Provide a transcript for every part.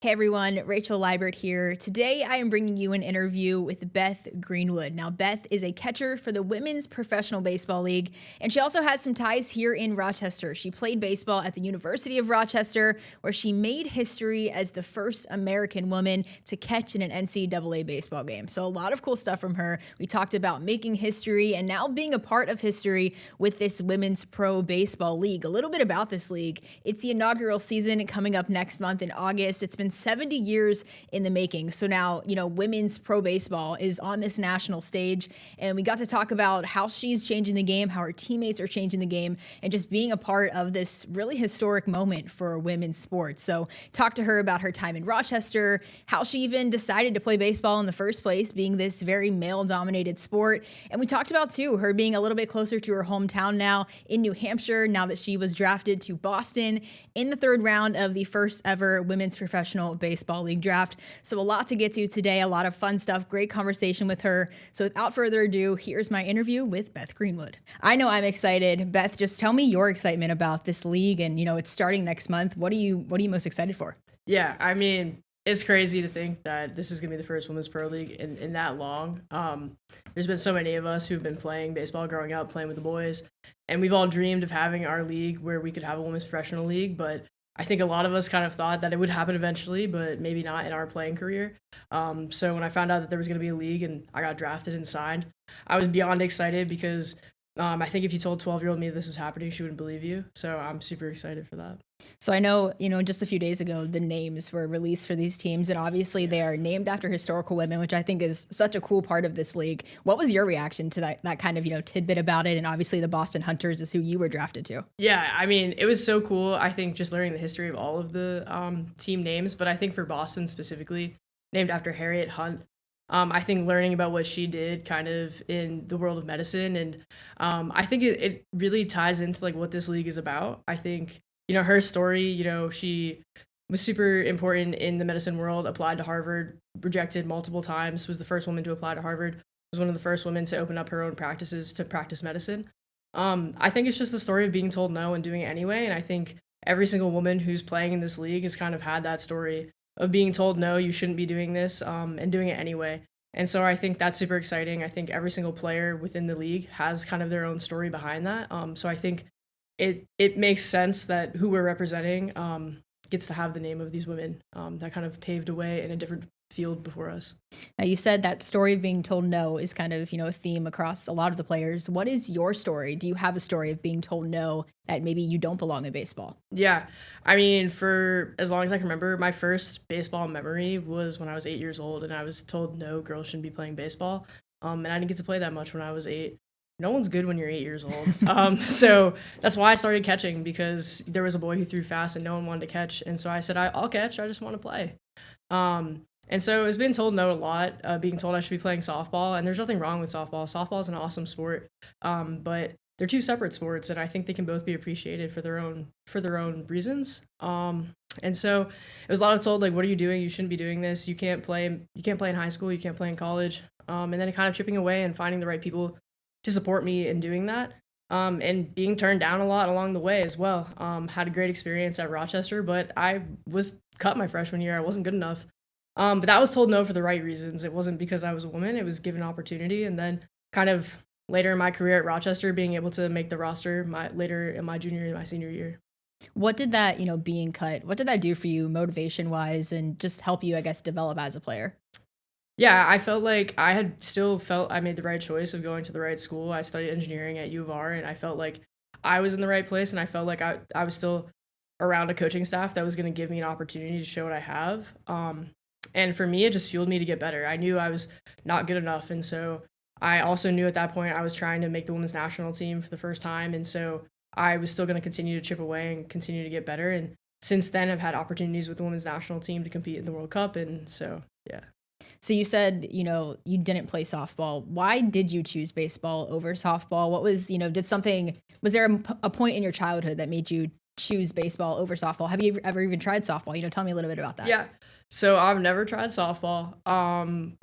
Hey everyone, Rachel Libert here. Today I am bringing you an interview with Beth Greenwood. Now, Beth is a catcher for the Women's Professional Baseball League, and she also has some ties here in Rochester. She played baseball at the University of Rochester, where she made history as the first American woman to catch in an NCAA baseball game. So, a lot of cool stuff from her. We talked about making history and now being a part of history with this Women's Pro Baseball League. A little bit about this league. It's the inaugural season coming up next month in August. It's been 70 years in the making. So now, women's pro baseball is on this national stage. And we got to talk about how she's changing the game, how her teammates are changing the game, and just being a part of this really historic moment for women's sports. So talk to her about her time in Rochester, how she even decided to play baseball in the first place, being this very male-dominated sport. And we talked about, too, her being a little bit closer to her hometown now in New Hampshire, now that she was drafted to Boston in the third round of the first ever Women's Professional Baseball League draft. So a lot to get to today, a lot of fun stuff, great conversation with her. So without further ado, here's my interview with Beth Greenwood. I know I'm excited. Beth, just tell me your excitement about this league, and it's starting next month. What are you most excited for? Yeah, I mean, it's crazy to think that this is going to be the first women's pro league in that long. There's been so many of us who've been playing baseball growing up, playing with the boys, and we've all dreamed of having our league where we could have a women's professional league, but I think a lot of us kind of thought that it would happen eventually, but maybe not in our playing career. So when I found out that there was going to be a league and I got drafted and signed, I was beyond excited because I think if you told 12-year-old me this was happening, she wouldn't believe you. So I'm super excited for that. So I know, just a few days ago, the names were released for these teams, and obviously they are named after historical women, which I think is such a cool part of this league. What was your reaction to that kind of, tidbit about it? And obviously the Boston Hunters is who you were drafted to. Yeah, I mean, it was so cool, I think, just learning the history of all of the team names, but I think for Boston specifically, named after Harriet Hunt, I think learning about what she did kind of in the world of medicine, and I think it really ties into like what this league is about. I think her story, she was super important in the medicine world, applied to Harvard, rejected multiple times, was the first woman to apply to Harvard, was one of the first women to open up her own practices to practice medicine. I think it's just the story of being told no and doing it anyway, and I think every single woman who's playing in this league has kind of had that story of being told no, you shouldn't be doing this, and doing it anyway. And so I think that's super exciting. I think every single player within the league has kind of their own story behind that. So I think it makes sense that who we're representing gets to have the name of these women that kind of paved a way in a different field before us. Now, you said that story of being told no is kind of, a theme across a lot of the players. What is your story? Do you have a story of being told no, that maybe you don't belong in baseball? Yeah. I mean, for as long as I can remember, my first baseball memory was when I was 8 years old, and I was told no, girls shouldn't be playing baseball. And I didn't get to play that much when I was 8. No one's good when you're 8 years old. So that's why I started catching, because there was a boy who threw fast and no one wanted to catch. And so I said, I'll catch. I just want to play. And so it's been told no a lot, being told I should be playing softball. And there's nothing wrong with softball. Softball is an awesome sport, but they're two separate sports, and I think they can both be appreciated for their own reasons. And so it was a lot of told, like, what are you doing? You shouldn't be doing this. You can't play in high school. You can't play in college. And then kind of chipping away and finding the right people to support me in doing that. And being turned down a lot along the way as well. Had a great experience at Rochester, but I was cut my freshman year. I wasn't good enough. But that was told no for the right reasons. It wasn't because I was a woman. It was given opportunity. And then kind of later in my career at Rochester, being able to make the roster later in my junior and my senior year. What did that, being cut, what did that do for you motivation-wise and just help you, I guess, develop as a player? Yeah, I felt like I made the right choice of going to the right school. I studied engineering at U of R, and I felt like I was in the right place, and I felt like I was still around a coaching staff that was going to give me an opportunity to show what I have. And for me, it just fueled me to get better. I knew I was not good enough, and so I also knew at that point I was trying to make the women's national team for the first time, and so I was still going to continue to chip away and continue to get better. And since then, I've had opportunities with the women's national team to compete in the World Cup, and so, yeah. So you said, you didn't play softball. Why did you choose baseball over softball? What was, was there a point in your childhood that made you choose baseball over softball? Have you ever even tried softball? Tell me a little bit about that. Yeah. So I've never tried softball,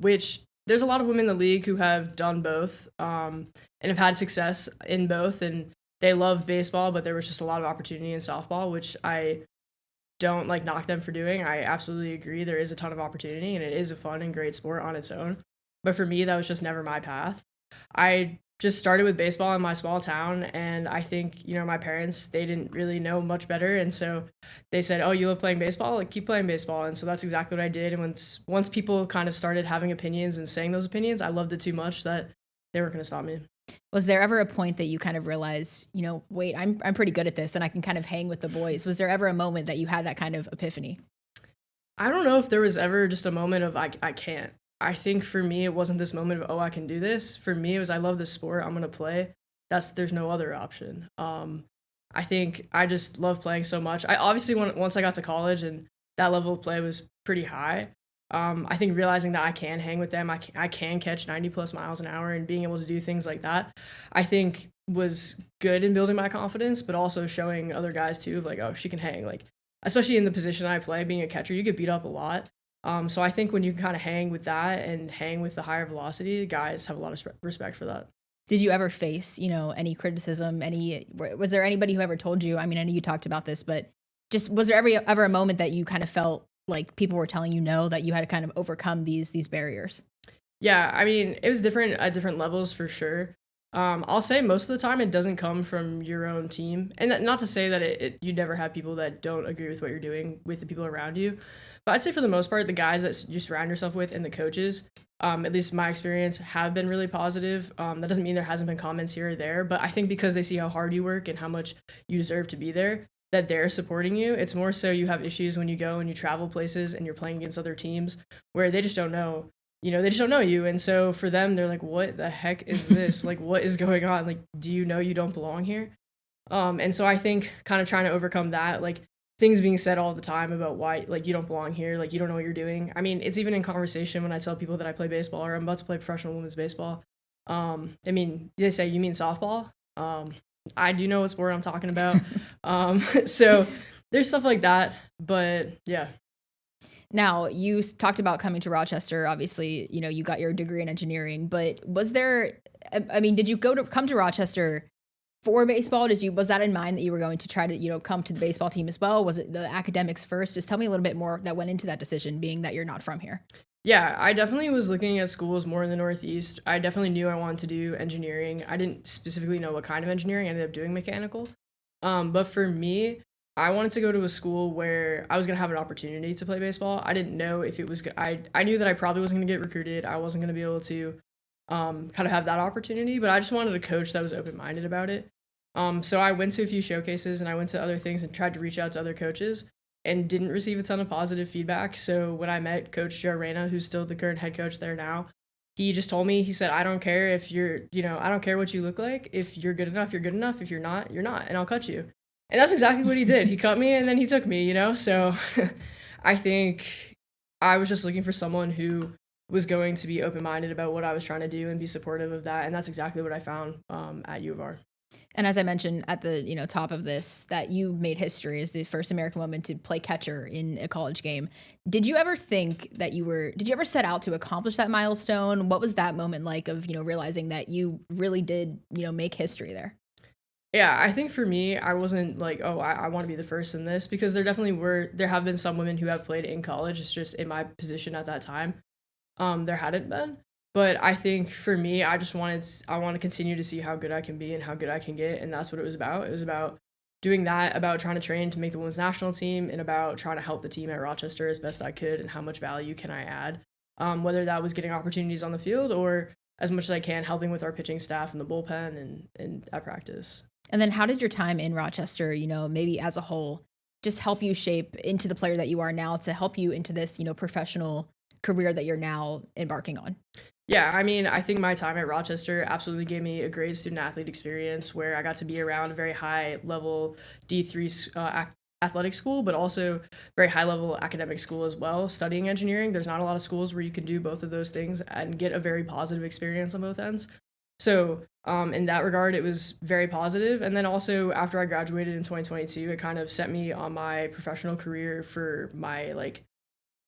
which there's a lot of women in the league who have done both and have had success in both. And they love baseball, but there was just a lot of opportunity in softball, which I don't like knock them for doing. I absolutely agree. There is a ton of opportunity and it is a fun and great sport on its own. But for me, that was just never my path. I just started with baseball in my small town, and I think, my parents, they didn't really know much better, and so they said, "Oh, you love playing baseball? Like, keep playing baseball." And so that's exactly what I did. And once people kind of started having opinions and saying those opinions, I loved it too much that they weren't going to stop me. Was there ever a point that you kind of realized, wait, I'm pretty good at this and I can kind of hang with the boys? Was there ever a moment that you had that kind of epiphany? I don't know if there was ever just a moment of I can't. I think for me, it wasn't this moment of, oh, I can do this. For me, it was, I love this sport. I'm going to play. There's no other option. I think I just love playing so much. I obviously, once I got to college and that level of play was pretty high, I think realizing that I can hang with them, I can catch 90 plus miles an hour and being able to do things like that, I think was good in building my confidence, but also showing other guys too, of like, oh, she can hang. Like, especially in the position I play, being a catcher, you get beat up a lot. So I think when you kind of hang with that and hang with the higher velocity, guys have a lot of respect for that. Did you ever face, any criticism? Was there anybody who ever told you? I mean, I know you talked about this, but just was there ever a moment that you kind of felt like people were telling you no, that you had to kind of overcome these barriers? Yeah, I mean, it was different at different levels for sure. I'll say most of the time it doesn't come from your own team, and not to say that you never have people that don't agree with what you're doing with the people around you, but I'd say for the most part, the guys that you surround yourself with and the coaches, at least my experience, have been really positive. That doesn't mean there hasn't been comments here or there, but I think because they see how hard you work and how much you deserve to be there, that they're supporting you. It's more so you have issues when you go and you travel places and you're playing against other teams where they just don't know. They just don't know you. And so for them, they're like, what the heck is this? Like, what is going on? Like, do you know you don't belong here? And so I think kind of trying to overcome that, like things being said all the time about why, like, you don't belong here, like, you don't know what you're doing. I mean, it's even in conversation when I tell people that I play baseball or I'm about to play professional women's baseball. I mean, they say, you mean softball? I do know what sport I'm talking about. So there's stuff like that. But yeah. Now, you talked about coming to Rochester. Obviously, you got your degree in engineering, but did you come to Rochester for baseball? Was that in mind that you were going to try to, come to the baseball team as well? Was it the academics first? Just tell me a little bit more that went into that decision, being that you're not from here. Yeah, I definitely was looking at schools more in the Northeast. I definitely knew I wanted to do engineering. I didn't specifically know what kind of engineering. I ended up doing mechanical. But for me, I wanted to go to a school where I was going to have an opportunity to play baseball. I didn't know if it was I knew that I probably wasn't going to get recruited. I wasn't going to be able to kind of have that opportunity, but I just wanted a coach that was open-minded about it. So I went to a few showcases and I went to other things and tried to reach out to other coaches and didn't receive a ton of positive feedback. So when I met Coach Joe Reyna, who's still the current head coach there now, he just told me, he said, I don't care if I don't care what you look like. If you're good enough, you're good enough. If you're not, you're not, and I'll cut you. And that's exactly what he did. He cut me and then he took me, So I think I was just looking for someone who was going to be open-minded about what I was trying to do and be supportive of that. And that's exactly what I found at U of R. And as I mentioned at the top of this, that you made history as the first American woman to play catcher in a college game. Did you ever set out to accomplish that milestone? What was that moment like of, realizing that you really did, make history there? Yeah, I think for me, I wasn't like, oh, I want to be the first in this, because there have been some women who have played in college. It's just in my position at that time, there hadn't been. But I think for me, I want to continue to see how good I can be and how good I can get. And that's what it was about. It was about doing that, about trying to train to make the women's national team, and about trying to help the team at Rochester as best I could and how much value can I add, whether that was getting opportunities on the field or as much as I can helping with our pitching staff in the bullpen and at practice. And then how did your time in Rochester, maybe as a whole, just help you shape into the player that you are now, to help you into this, professional career that you're now embarking on? Yeah, I mean, I think my time at Rochester absolutely gave me a great student-athlete experience where I got to be around a very high-level D3 athletic school, but also very high-level academic school as well. Studying engineering, there's not a lot of schools where you can do both of those things and get a very positive experience on both ends. So in that regard, it was very positive. And then also after I graduated in 2022, it kind of set me on my professional career for my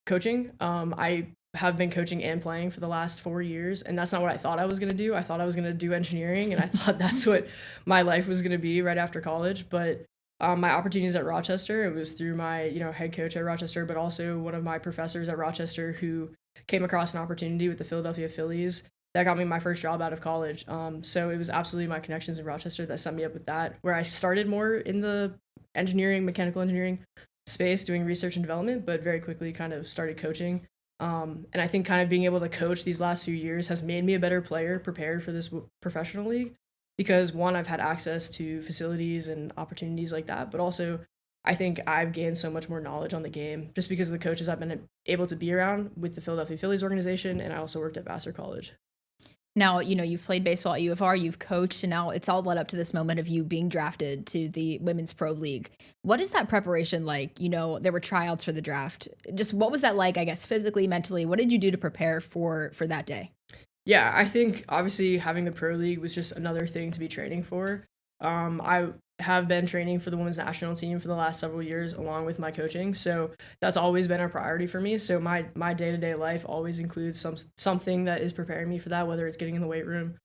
coaching. I have been coaching and playing for the last 4 years, and that's not what I thought I was going to do. I thought I was going to do engineering, and I thought that's what my life was going to be right after college. But my opportunities at Rochester, it was through my, head coach at Rochester, but also one of my professors at Rochester who came across an opportunity with the Philadelphia Phillies that got me my first job out of college. So it was absolutely my connections in Rochester that set me up with that, where I started more in the mechanical engineering space, doing research and development, but very quickly kind of started coaching. And I think kind of being able to coach these last few years has made me a better player prepared for this professional league because one, I've had access to facilities and opportunities like that, but also I think I've gained so much more knowledge on the game just because of the coaches I've been able to be around with the Philadelphia Phillies organization, and I also worked at Vassar College. Now, you've played baseball at UFR, you've coached, and now it's all led up to this moment of you being drafted to the Women's Pro League. What is that preparation like? There were tryouts for the draft. Just what was that like, I guess, physically, mentally? What did you do to prepare for that day? Yeah, I think obviously having the Pro League was just another thing to be training for. I have been training for the women's national team for the last several years along with my coaching, so that's always been a priority for me. So my day-to-day life always includes something that is preparing me for that, whether it's getting in the weight room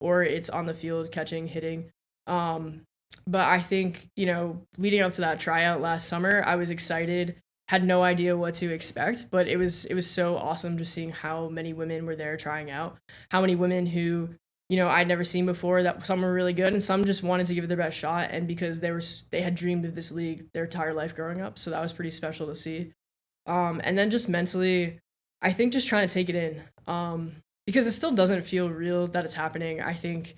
or it's on the field catching, hitting. But I think, leading up to that tryout last summer, I was excited, had no idea what to expect, but it was so awesome just seeing how many women were there trying out, how many women who I'd never seen before, that some were really good and some just wanted to give it their best shot, and because they had dreamed of this league their entire life growing up, so that was pretty special to see. And then just mentally, I think just trying to take it in, because it still doesn't feel real that it's happening. I think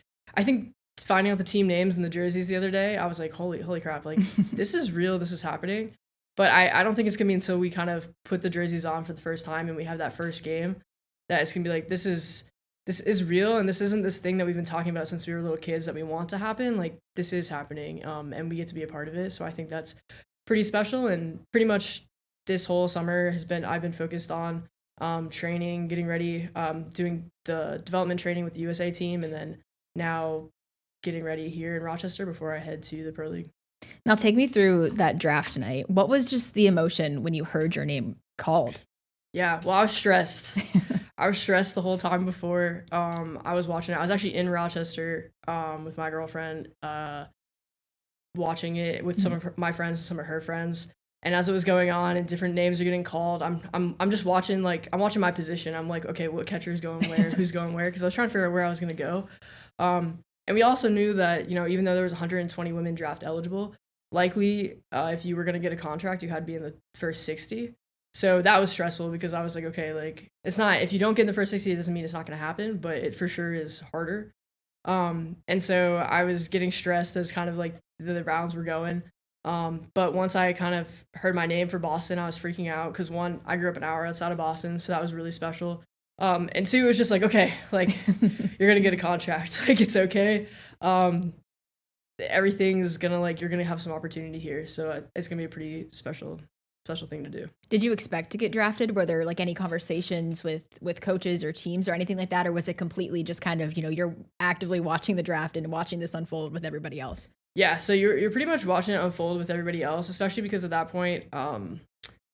finding out the team names and the jerseys the other day, I was like, holy crap, like this is real, this is happening. But I don't think it's gonna be until we kind of put the jerseys on for the first time and we have that first game that it's gonna be like, this is real, and this isn't this thing that we've been talking about since we were little kids that we want to happen. Like, this is happening, and we get to be a part of it. So I think that's pretty special, and pretty much this whole summer I've been focused on training, getting ready, doing the development training with the USA team, and then now getting ready here in Rochester before I head to the Pro League. Now take me through that draft tonight. What was just the emotion when you heard your name called? Yeah, well, I was stressed. I was stressed the whole time before I was watching it. I was actually in Rochester with my girlfriend, watching it with some of my friends and some of her friends. And as it was going on and different names are getting called, I'm just watching, like, I'm watching my position. I'm like, okay, what catcher is going where, who's going where? Because I was trying to figure out where I was going to go. And we also knew that, even though there was 120 women draft eligible, likely if you were going to get a contract, you had to be in the first 60. So that was stressful because I was like, okay, like, it's not, if you don't get in the first 60, it doesn't mean it's not going to happen, but it for sure is harder. And so I was getting stressed as kind of like the rounds were going. But once I kind of heard my name for Boston, I was freaking out because one, I grew up an hour outside of Boston, so that was really special. And two, it was just like, okay, like, you're going to get a contract. Like, it's okay. Everything's going to, like, you're going to have some opportunity here. So it's going to be a pretty special thing to do. Did you expect to get drafted? Were there like any conversations with coaches or teams or anything like that? Or was it completely just kind of, you're actively watching the draft and watching this unfold with everybody else? Yeah, so you're pretty much watching it unfold with everybody else, especially because at that point,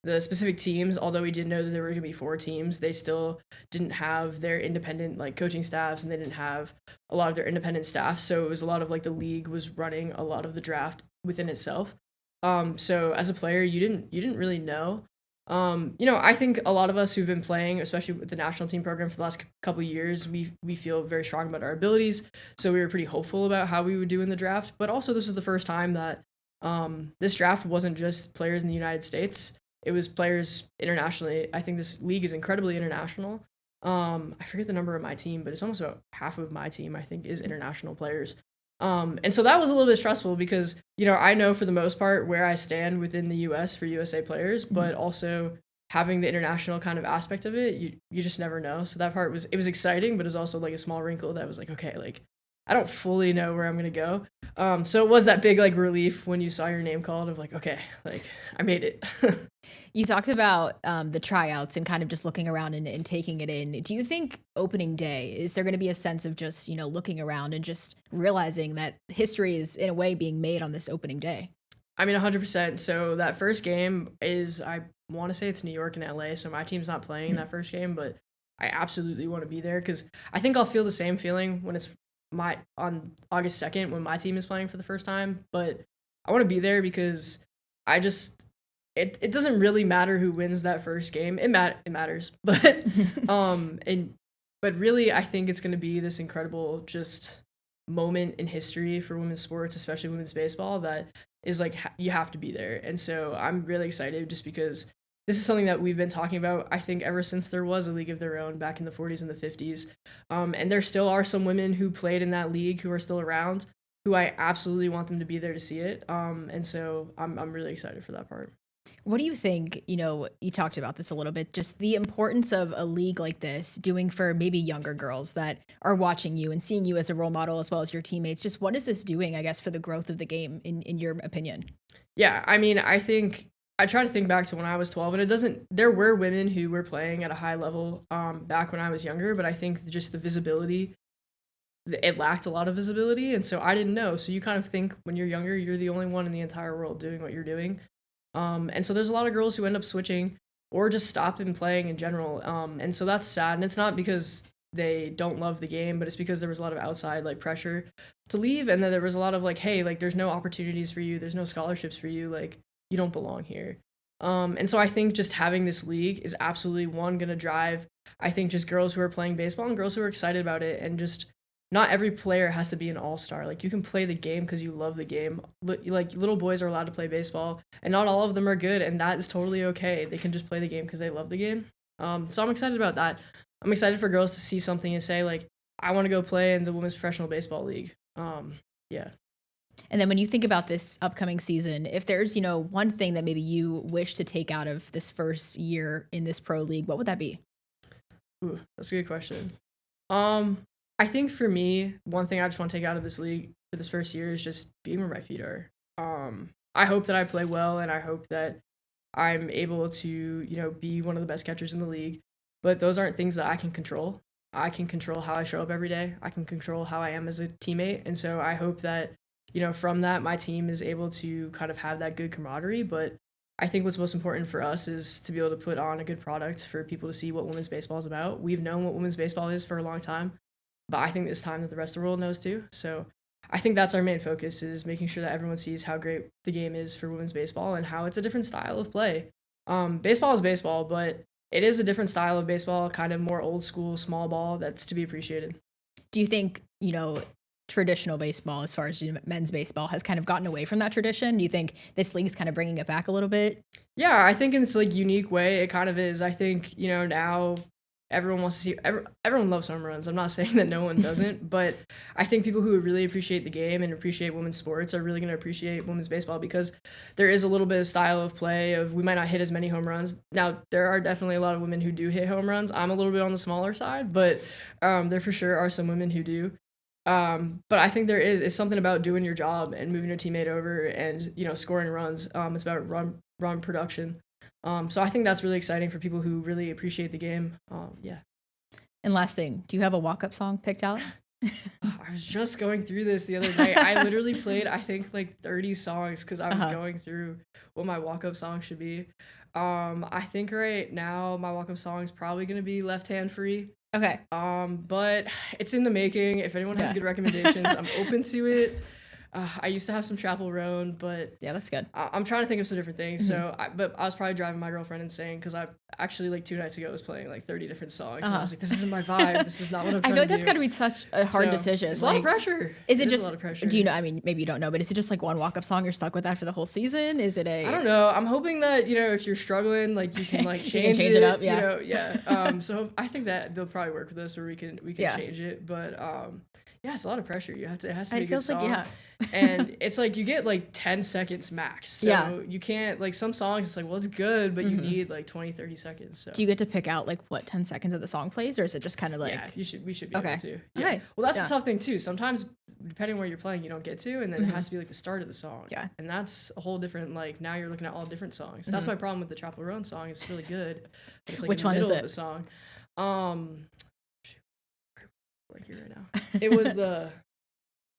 the specific teams, although we did know that there were going to be 4 teams, they still didn't have their independent, like, coaching staffs, and they didn't have a lot of their independent staff. So it was a lot of, like, the league was running a lot of the draft within itself. So as a player, you didn't really know. I think a lot of us who've been playing, especially with the national team program for the last couple of years, we feel very strong about our abilities. So we were pretty hopeful about how we would do in the draft. But also, this is the first time that this draft wasn't just players in the United States. It was players internationally. I think this league is incredibly international. I forget the number of my team, but it's almost about half of my team, I think, is international players. And so that was a little bit stressful because, I know for the most part where I stand within the US for USA players, but also having the international kind of aspect of it, you just never know. So that part was exciting, but it was also like a small wrinkle that was like, okay, like, I don't fully know where I'm going to go. So it was that big, like, relief when you saw your name called of like, okay, like, I made it. You talked about the tryouts and kind of just looking around and taking it in. Do you think opening day, is there going to be a sense of just, looking around and just realizing that history is in a way being made on this opening day? I mean, 100%. So that first game is, I want to say it's New York and LA. So my team's not playing that first game, but I absolutely want to be there because I think I'll feel the same feeling when it's on August 2nd when my team is playing for the first time. But I want to be there because I just it doesn't really matter who wins that first game. It matters, but but really I think it's going to be this incredible just moment in history for women's sports, especially women's baseball, that is like you have to be there. And so I'm really excited just because this is something that we've been talking about, I think, ever since there was a league of their own back in the 40s and the 50s. And there still are some women who played in that league who are still around, who I absolutely want them to be there to see it. And so I'm really excited for that part. What do you think, you talked about this a little bit, just the importance of a league like this doing for maybe younger girls that are watching you and seeing you as a role model as well as your teammates? Just what is this doing, I guess, for the growth of the game in your opinion? Yeah, I mean, I think I try to think back to when I was 12, and there were women who were playing at a high level back when I was younger, but I think just the visibility, it lacked a lot of visibility, and so I didn't know. So you kind of think when you're younger, you're the only one in the entire world doing what you're doing. And so there's a lot of girls who end up switching or just stop in playing in general. And so that's sad, and it's not because they don't love the game, but it's because there was a lot of outside like pressure to leave, and then there was a lot of like, hey, like there's no opportunities for you, there's no scholarships for you, like you don't belong here. And so I think just having this league is absolutely going to drive, I think, just girls who are playing baseball and girls who are excited about it. And just not every player has to be an all-star. Like you can play the game because you love the game. Like little boys are allowed to play baseball, and not all of them are good, and that is totally okay. They can just play the game because they love the game. So I'm excited about that. I'm excited for girls to see something and say like, I want to go play in the Women's Professional Baseball League. Yeah. And then when you think about this upcoming season, if there's, one thing that maybe you wish to take out of this first year in this pro league, what would that be? Ooh, that's a good question. I think for me, one thing I just want to take out of this league for this first year is just being where my feet are. I hope that I play well, and I hope that I'm able to, be one of the best catchers in the league. But those aren't things that I can control. I can control how I show up every day. I can control how I am as a teammate. And so I hope that, from that, my team is able to kind of have that good camaraderie. But I think what's most important for us is to be able to put on a good product for people to see what women's baseball is about. We've known what women's baseball is for a long time, but I think it's time that the rest of the world knows too. So I think that's our main focus, is making sure that everyone sees how great the game is for women's baseball and how it's a different style of play. Baseball is baseball, but it is a different style of baseball, kind of more old school, small ball, that's to be appreciated. Do you think, traditional baseball, as far as men's baseball, has kind of gotten away from that tradition? Do you think this league is kind of bringing it back a little bit? Yeah, I think in its like unique way, it kind of is. I think, now everyone wants to see, everyone loves home runs. I'm not saying that no one doesn't, but I think people who really appreciate the game and appreciate women's sports are really going to appreciate women's baseball, because there is a little bit of style of play of we might not hit as many home runs. Now, there are definitely a lot of women who do hit home runs. I'm a little bit on the smaller side, but there for sure are some women who do. But I think it's something about doing your job and moving your teammate over and, scoring runs. It's about run production. So I think that's really exciting for people who really appreciate the game. Yeah. And last thing, do you have a walk-up song picked out? I was just going through this the other night. I literally played, I think, like 30 songs because I was going through what my walk-up song should be. I think right now my walk-up song is probably going to be Left Hand Free. Okay. But it's in the making. If anyone has good recommendations, I'm open to it. I used to have some Chapel Roan, but yeah, that's good. I'm trying to think of some different things. So, but I was probably driving my girlfriend insane because I actually like 2 nights ago was playing like 30 different songs. And I was like, this isn't my vibe. This is not what I'm trying to do. I feel like that's got to be such a hard decision. It's a lot of pressure. Is it just? A lot of pressure. Do you know? I mean, maybe you don't know, but is it just like one walk-up song? You're stuck with that for the whole season? Is it a? I don't know. I'm hoping that if you're struggling, like you can like change it up. Yeah. Yeah. So I think that they'll probably work with us, or we can change it. But yeah, it's a lot of pressure. It has to be a good song. Like, and it's like you get like 10 seconds max. So you can't, like, some songs it's like, well, it's good, but you need like 20, 30 seconds. So. Do you get to pick out like what 10 seconds of the song plays, or is it just kind of like? Yeah, we should be able to. Yeah. Okay. Well, that's the tough thing too. Sometimes depending where you're playing, you don't get to, and then it has to be like the start of the song. Yeah. And that's a whole different, like, now you're looking at all different songs. That's my problem with the Chapel Roan song. It's really good, but it's like which in the one middle is it? Of the song. Like here right now. It was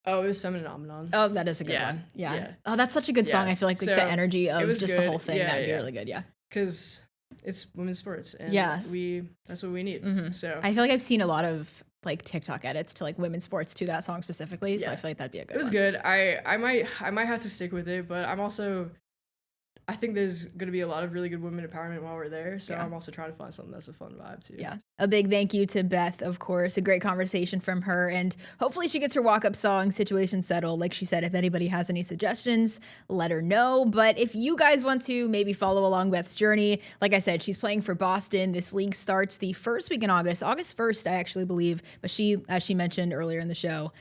it was Phenomenon. Oh, that is a good one. Yeah. Oh, that's such a good song. I feel like the energy of just good. The whole thing, that'd be really good. Yeah. Because it's women's sports, and that's what we need. So I feel like I've seen a lot of like TikTok edits to like women's sports to that song specifically. So I feel like that'd be a good one. It was good. I might have to stick with it, but I think there's going to be a lot of really good women empowerment while we're there. So I'm also trying to find something that's a fun vibe too. Yeah. A big thank you to Beth, of course. A great conversation from her. And hopefully she gets her walk-up song situation settled. Like she said, if anybody has any suggestions, let her know. But if you guys want to maybe follow along Beth's journey, like I said, she's playing for Boston. This league starts the first week in August 1st, I actually believe. But she, as she mentioned earlier in the show,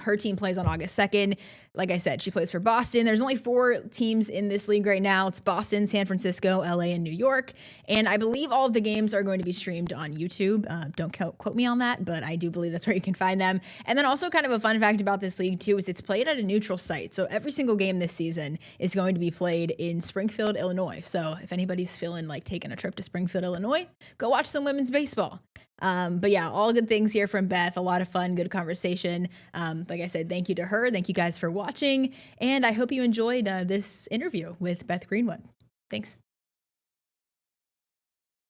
her team plays on August 2nd. Like I said, she plays for Boston. There's only 4 teams in this league right now. It's Boston, San Francisco, LA, and New York. And I believe all of the games are going to be streamed on YouTube. Don't quote me on that, but I do believe that's where you can find them. And then also kind of a fun fact about this league too is it's played at a neutral site. So every single game this season is going to be played in Springfield, Illinois. So if anybody's feeling like taking a trip to Springfield, Illinois, go watch some women's baseball. But yeah, all good things here from Beth. A lot of fun, good conversation. Like I said, thank you to her. Thank you guys for watching. And I hope you enjoyed this interview with Beth Greenwood. Thanks.